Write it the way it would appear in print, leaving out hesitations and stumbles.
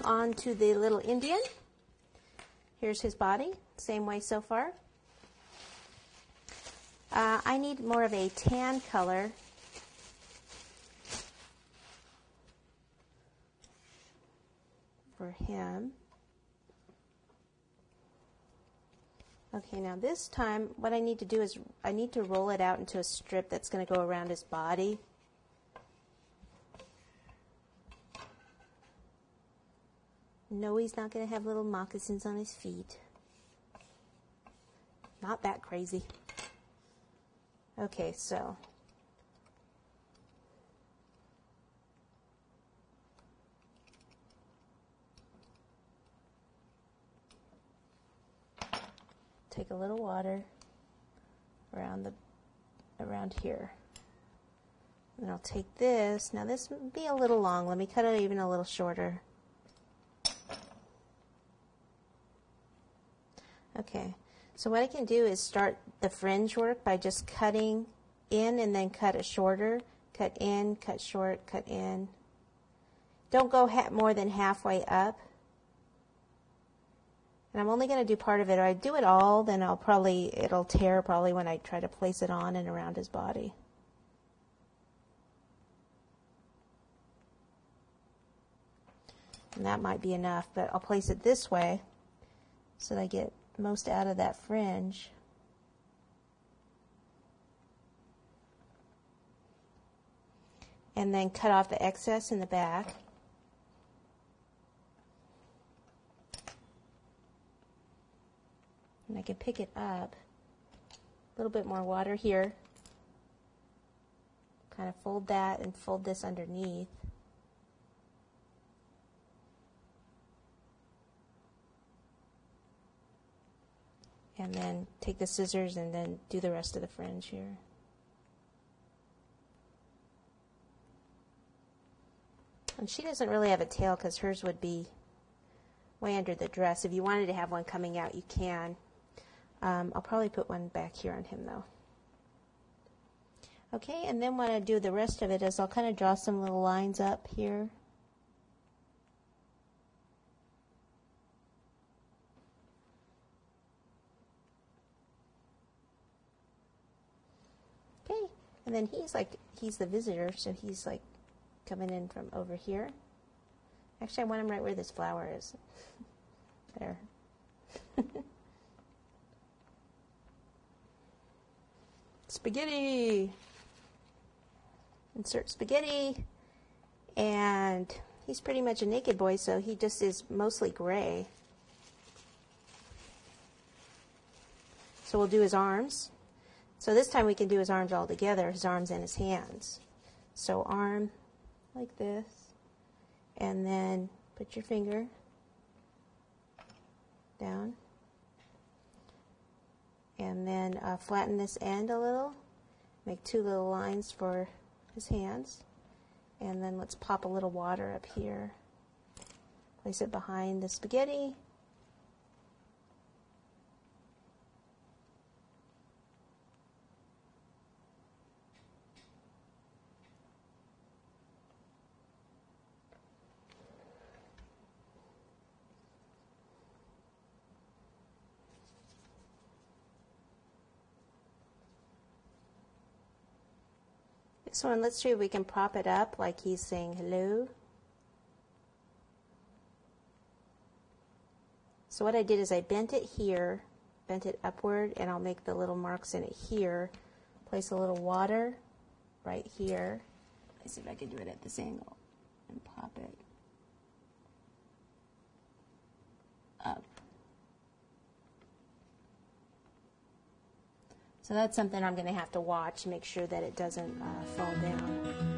on to the little Indian. Here's his body, same way so far. I need more of a tan color. For him. Okay, now this time what I need to do is I need to roll it out into a strip that's going to go around his body. No, he's not going to have little moccasins on his feet. Not that crazy. Okay, so take a little water around here. And I'll take this. Now this would be a little long. Let me cut it even a little shorter. Okay, so what I can do is start the fringe work by just cutting in and then cut it shorter. Cut in, cut short, cut in. Don't go more than halfway up. And I'm only going to do part of it. If I do it all, then it'll tear probably when I try to place it on and around his body. And that might be enough, but I'll place it this way so that I get most out of that fringe. And then cut off the excess in the back. And I can pick it up. A little bit more water here. Kind of fold that and fold this underneath. And then take the scissors and then do the rest of the fringe here. And she doesn't really have a tail because hers would be way under the dress. If you wanted to have one coming out, you can. I'll probably put one back here on him though. Okay, and then what I do the rest of it is I'll kind of draw some little lines up here. Okay, and then he's the visitor, so he's like coming in from over here. Actually, I want him right where this flower is. There. Spaghetti. Insert spaghetti. And he's pretty much a naked boy, so he just is mostly gray. So we'll do his arms. So this time we can do his arms all together, his arms and his hands. So arm like this, and then put your finger down, and then flatten this end a little, make two little lines for his hands, and then let's pop a little water up here, place it behind the spaghetti. This one, let's see if we can prop it up like he's saying hello. So what I did is I bent it here, bent it upward, and I'll make the little marks in it here. Place a little water right here. Let's see if I can do it at this angle and pop it up. So that's something I'm going to have to watch, make sure that it doesn't fall down.